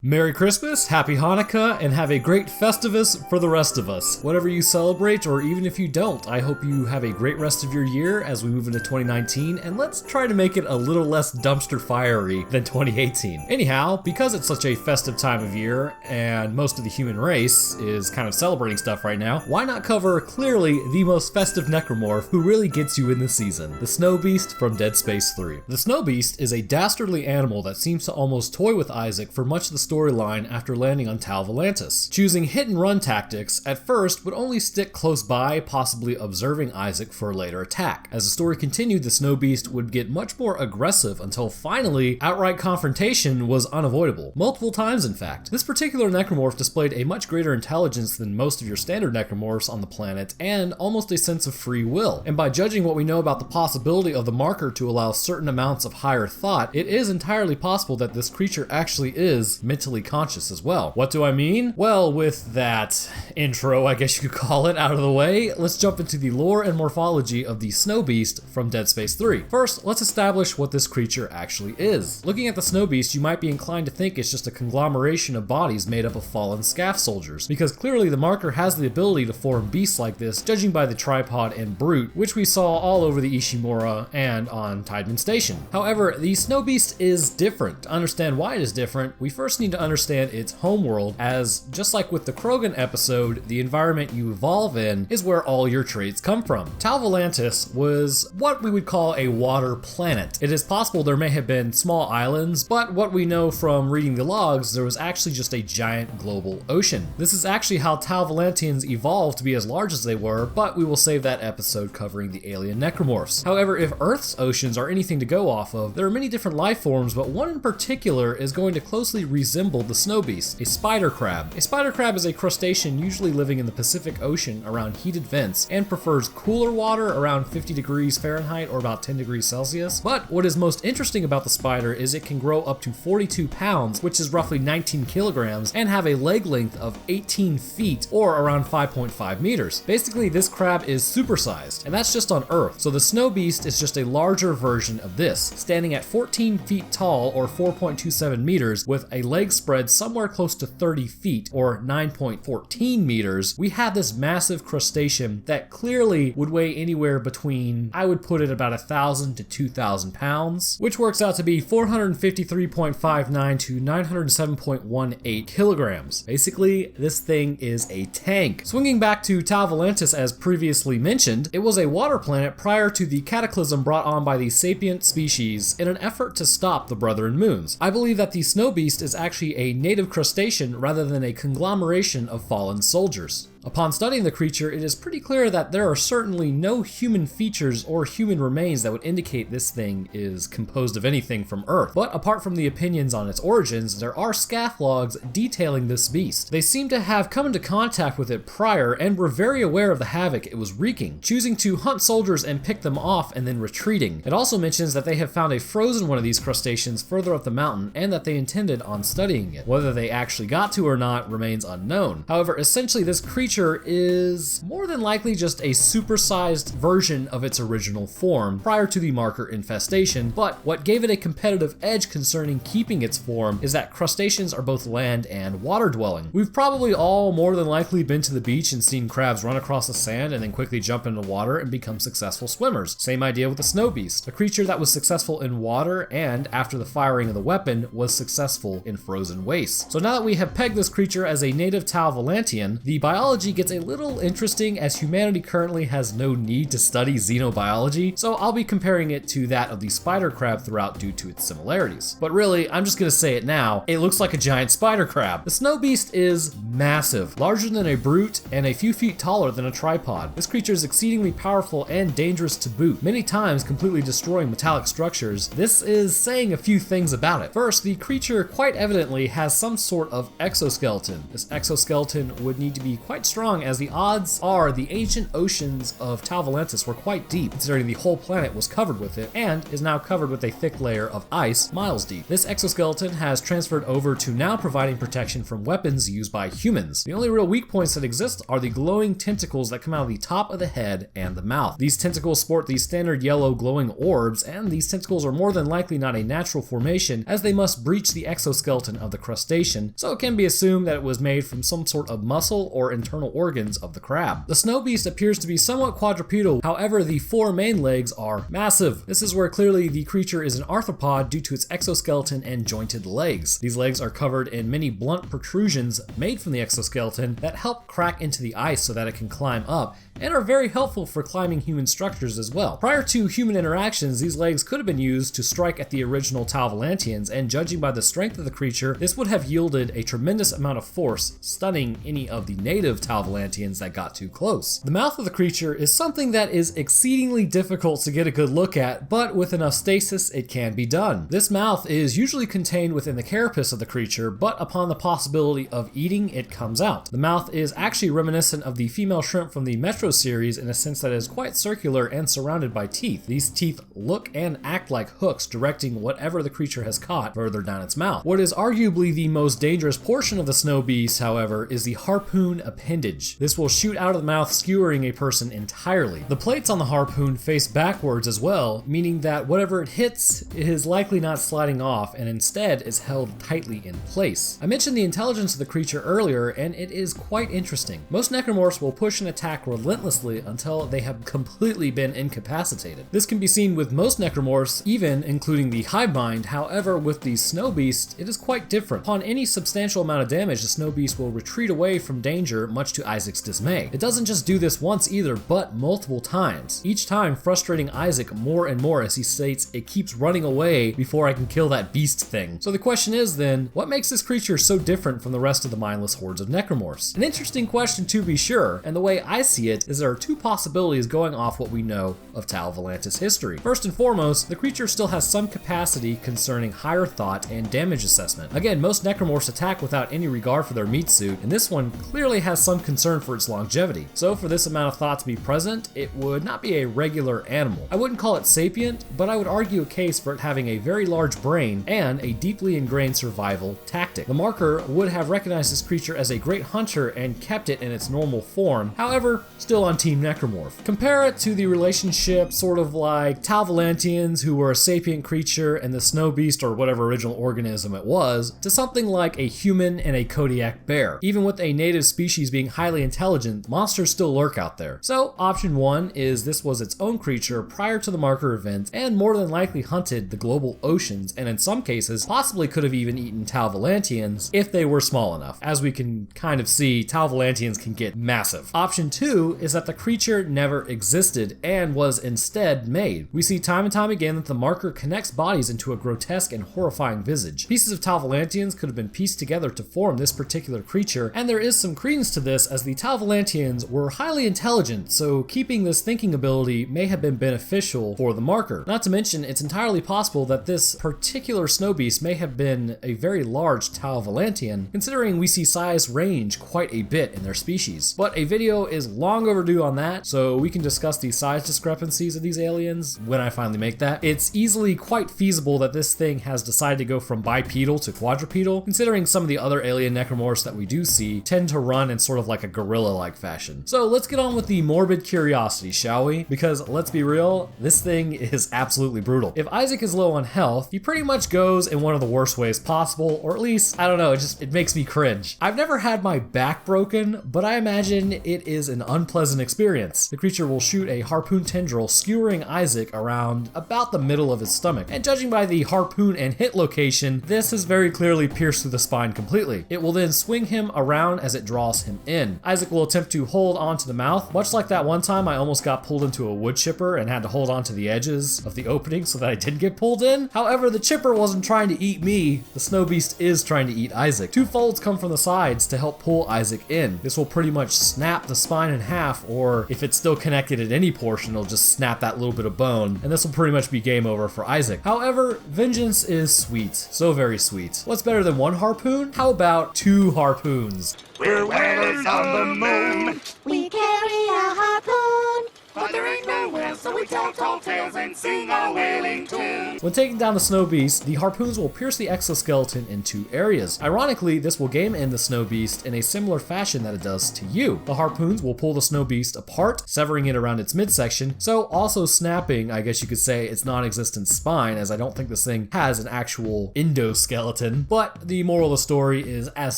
Merry Christmas, Happy Hanukkah, and have a great Festivus for the rest of us. Whatever you celebrate, or even if you don't, I hope you have a great rest of your year as we move into 2019, and let's try to make it a little less dumpster fiery than 2018. Anyhow, because it's such a festive time of year, and most of the human race is kind of celebrating stuff right now, why not cover clearly the most festive Necromorph who really gets you in the season, the Snow Beast from Dead Space 3. The Snow Beast is a dastardly animal that seems to almost toy with Isaac for much of the storyline after landing on Tal Volantis. Choosing hit and run tactics at first would only stick close by, possibly observing Isaac for a later attack. As the story continued, the Snow Beast would get much more aggressive until finally outright confrontation was unavoidable. Multiple times, in fact. This particular Necromorph displayed a much greater intelligence than most of your standard Necromorphs on the planet and almost a sense of free will. And by judging what we know about the possibility of the marker to allow certain amounts of higher thought, it is entirely possible that this creature actually is mentally conscious as well. What do I mean? Well, with that intro, I guess you could call it, out of the way, let's jump into the lore and morphology of the Snow Beast from Dead Space 3. First, let's establish what this creature actually is. Looking at the Snow Beast, you might be inclined to think it's just a conglomeration of bodies made up of fallen scaff soldiers, because clearly the marker has the ability to form beasts like this, judging by the tripod and brute, which we saw all over the Ishimura and on Tideman Station. However, the Snow Beast is different. To understand why it is different, we first need to understand its homeworld, as just like with the Krogan episode, the environment you evolve in is where all your traits come from. Tal Volantis was what we would call a water planet. It is possible there may have been small islands, but what we know from reading the logs, there was actually just a giant global ocean. This is actually how Tal Volantians evolved to be as large as they were, but we will save that episode covering the alien necromorphs. However, if Earth's oceans are anything to go off of, there are many different life forms, but one in particular is going to closely resemble the Snow Beast, a spider crab. A spider crab is a crustacean usually living in the Pacific Ocean around heated vents and prefers cooler water around 50 degrees Fahrenheit or about 10 degrees Celsius. But what is most interesting about the spider is it can grow up to 42 pounds, which is roughly 19 kilograms, and have a leg length of 18 feet or around 5.5 meters. Basically, this crab is supersized, and that's just on Earth. So the Snow Beast is just a larger version of this, standing at 14 feet tall or 4.27 meters with a leg spread somewhere close to 30 feet or 9.14 meters. We have this massive crustacean that clearly would weigh anywhere between, I would put it about 1,000 to 2,000 pounds, which works out to be 453.59 to 907.18 kilograms. Basically, this thing is a tank. Swinging back to Tal Volantis, as previously mentioned, it was a water planet prior to the cataclysm brought on by the sapient species in an effort to stop the Brethren Moons. I believe that the Snow Beast is actually a native crustacean rather than a conglomeration of fallen soldiers. Upon studying the creature, it is pretty clear that there are certainly no human features or human remains that would indicate this thing is composed of anything from Earth. But apart from the opinions on its origins, there are scaff logs detailing this beast. They seem to have come into contact with it prior and were very aware of the havoc it was wreaking, choosing to hunt soldiers and pick them off and then retreating. It also mentions that they have found a frozen one of these crustaceans further up the mountain and that they intended on studying it. Whether they actually got to or not remains unknown. However, essentially this creature is more than likely just a supersized version of its original form prior to the marker infestation, but what gave it a competitive edge concerning keeping its form is that crustaceans are both land and water dwelling. We've probably all more than likely been to the beach and seen crabs run across the sand and then quickly jump into water and become successful swimmers. Same idea with the Snow Beast, a creature that was successful in water and, after the firing of the weapon, was successful in frozen wastes. So now that we have pegged this creature as a native Tal Volantian, the biology gets a little interesting, as humanity currently has no need to study xenobiology, so I'll be comparing it to that of the spider crab throughout due to its similarities. But really, I'm just gonna say it now, it looks like a giant spider crab. The Snow Beast is massive, larger than a brute and a few feet taller than a tripod. This creature is exceedingly powerful and dangerous to boot, many times completely destroying metallic structures. This is saying a few things about it. First, the creature quite evidently has some sort of exoskeleton. This exoskeleton would need to be quite strong, as the odds are the ancient oceans of Tau Volantis were quite deep, considering the whole planet was covered with it, and is now covered with a thick layer of ice miles deep. This exoskeleton has transferred over to now providing protection from weapons used by humans. The only real weak points that exist are the glowing tentacles that come out of the top of the head and the mouth. These tentacles sport the standard yellow glowing orbs, and these tentacles are more than likely not a natural formation, as they must breach the exoskeleton of the crustacean, so it can be assumed that it was made from some sort of muscle or internal organs of the crab. The snow beast appears to be somewhat quadrupedal, however the 4 main legs are massive. This is where clearly the creature is an arthropod due to its exoskeleton and jointed legs. These legs are covered in many blunt protrusions made from the exoskeleton that help crack into the ice so that it can climb up, and are very helpful for climbing human structures as well. Prior to human interactions, these legs could have been used to strike at the original Tau Volantians, and judging by the strength of the creature, this would have yielded a tremendous amount of force, stunning any of the native Tau Volantians that got too close. The mouth of the creature is something that is exceedingly difficult to get a good look at, but with enough stasis, it can be done. This mouth is usually contained within the carapace of the creature, but upon the possibility of eating, it comes out. The mouth is actually reminiscent of the female shrimp from the Metro series in a sense that it is quite circular and surrounded by teeth. These teeth look and act like hooks directing whatever the creature has caught further down its mouth. What is arguably the most dangerous portion of the snow beast, however, is the harpoon appendage. This will shoot out of the mouth, skewering a person entirely. The plates on the harpoon face backwards as well, meaning that whatever it hits, it is likely not sliding off and instead is held tightly in place. I mentioned the intelligence of the creature earlier, and it is quite interesting. Most necromorphs will push and attack relentlessly until they have completely been incapacitated. This can be seen with most necromorphs, even including the hivebind. However, with the snow beast, it is quite different. Upon any substantial amount of damage, the snow beast will retreat away from danger, much to Isaac's dismay. It doesn't just do this once either, but multiple times, each time frustrating Isaac more and more as he states, "It keeps running away before I can kill that beast thing." So the question is then, what makes this creature so different from the rest of the mindless hordes of necromorphs? An interesting question to be sure, and the way I see it is there are 2 possibilities going off what we know of Tau Volantis history. First and foremost, the creature still has some capacity concerning higher thought and damage assessment. Again, most necromorphs attack without any regard for their meat suit, and this one clearly has some concern for its longevity. So for this amount of thought to be present, it would not be a regular animal. I wouldn't call it sapient, but I would argue a case for it having a very large brain and a deeply ingrained survival tactic. The marker would have recognized this creature as a great hunter and kept it in its normal form, however, still on Team Necromorph. Compare it to the relationship sort of like Tau Volantians, who were a sapient creature, and the snow beast, or whatever original organism it was, to something like a human and a Kodiak bear. Even with a native species being highly intelligent, monsters still lurk out there. So option 1 is this was its own creature prior to the marker event, and more than likely hunted the global oceans, and in some cases possibly could have even eaten Tau Volantians if they were small enough. As we can kind of see, Tau Volantians can get massive. Option 2 is that the creature never existed and was instead made. We see time and time again that the marker connects bodies into a grotesque and horrifying visage. Pieces of Tau Volantians could have been pieced together to form this particular creature, and there is some credence to this as the Tau Volantians were highly intelligent, so keeping this thinking ability may have been beneficial for the marker. Not to mention, it's entirely possible that this particular snow beast may have been a very large Tau Volantian, considering we see size range quite a bit in their species. But a video is long overdue on that, so we can discuss the size discrepancies of these aliens when I finally make that. It's easily quite feasible that this thing has decided to go from bipedal to quadrupedal, considering some of the other alien necromorphs that we do see tend to run in sort of like a gorilla-like fashion. So let's get on with the morbid curiosity, shall we? Because let's be real, this thing is absolutely brutal. If Isaac is low on health, he pretty much goes in one of the worst ways possible, or at least, I don't know, it makes me cringe. I've never had my back broken, but I imagine it is an unpleasant experience. The creature will shoot a harpoon tendril, skewering Isaac around about the middle of his stomach, and judging by the harpoon and hit location, this has very clearly pierced through the spine completely. It will then swing him around as it draws him in. Isaac will attempt to hold onto the mouth, much like that one time I almost got pulled into a wood chipper and had to hold onto the edges of the opening so that I didn't get pulled in. However, the chipper wasn't trying to eat me, the snow beast is trying to eat Isaac. 2 folds come from the sides to help pull Isaac in. This will pretty much snap the spine in half, half, or if it's still connected at any portion, it'll just snap that little bit of bone, and this will pretty much be game over for Isaac. However, vengeance is sweet. So very sweet. What's better than one harpoon? How about 2 harpoons? We're whalers on the moon. We carry a harpoon. But there ain't no whale, so we tell tall tales and sing our whaling tune. When taking down the snow beast, the harpoons will pierce the exoskeleton in 2 areas. Ironically, this will game end the snow beast in a similar fashion that it does to you. The harpoons will pull the snow beast apart, severing it around its midsection, so also snapping, I guess you could say, its non-existent spine, as I don't think this thing has an actual endoskeleton. But the moral of the story is, as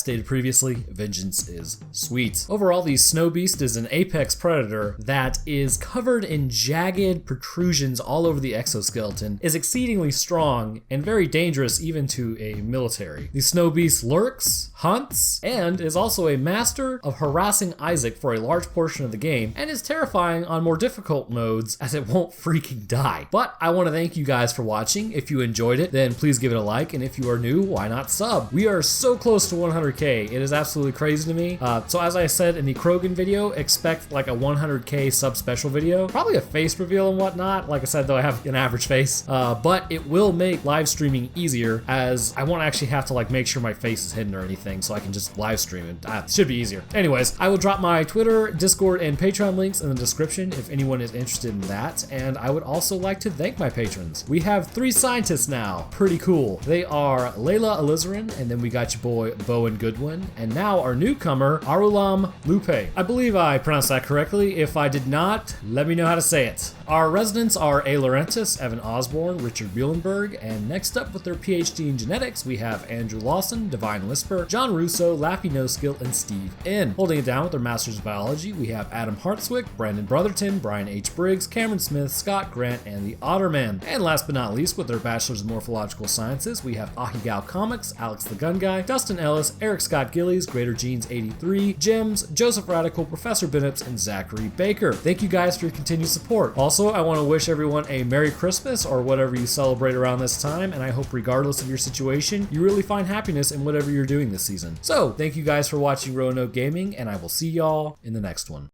stated previously, vengeance is sweet. Overall, the snow beast is an apex predator that is covered in jagged protrusions all over the exoskeleton, is exceedingly strong, and very dangerous even to a military. The snow beast lurks, hunts, and is also a master of harassing Isaac for a large portion of the game, and is terrifying on more difficult modes as it won't freaking die. But I want to thank you guys for watching. If you enjoyed it, then please give it a like, and if you are new, why not sub? We are so close to 100k. It is absolutely crazy to me. So as I said in the Krogan video, expect like a 100k sub special video, probably a face reveal and whatnot. Like I said, though, I have an average face, but it will make live streaming easier, as I won't actually have to like make sure my face is hidden or anything, so I can just live stream it. It should be easier. Anyways, I will drop my Twitter, Discord, and Patreon links in the description if anyone is interested in that, and I would also like to thank my patrons. We have 3 scientists now. Pretty cool. They are Layla Alizarin, and then we got your boy Bowen Goodwin, and now our newcomer, Arulam Lupe. I believe I pronounced that correctly. If I did not, let me know how to say it. Our residents are A. Laurentis, Evan Osborne, Richard Muhlenberg, and next up with their PhD in genetics, we have Andrew Lawson, Divine Whisper, John Russo, Laffy No Skill, and Steve N. Holding it down with their Masters of Biology, we have Adam Hartswick, Brandon Brotherton, Brian H. Briggs, Cameron Smith, Scott Grant, and the Otterman. And last but not least, with their Bachelors of Morphological Sciences, we have Ahigao Comics, Alex the Gun Guy, Dustin Ellis, Eric Scott Gillies, Greater Genes 83, Jims, Joseph Radical, Professor Bennips, and Zachary Baker. Thank you guys for your continued support. Also, I want to wish everyone a Merry Christmas or whatever you celebrate around this time, and I hope regardless of your situation, you really find happiness in whatever you're doing this season. So, thank you guys for watching Roanoke Gaming, and I will see y'all in the next one.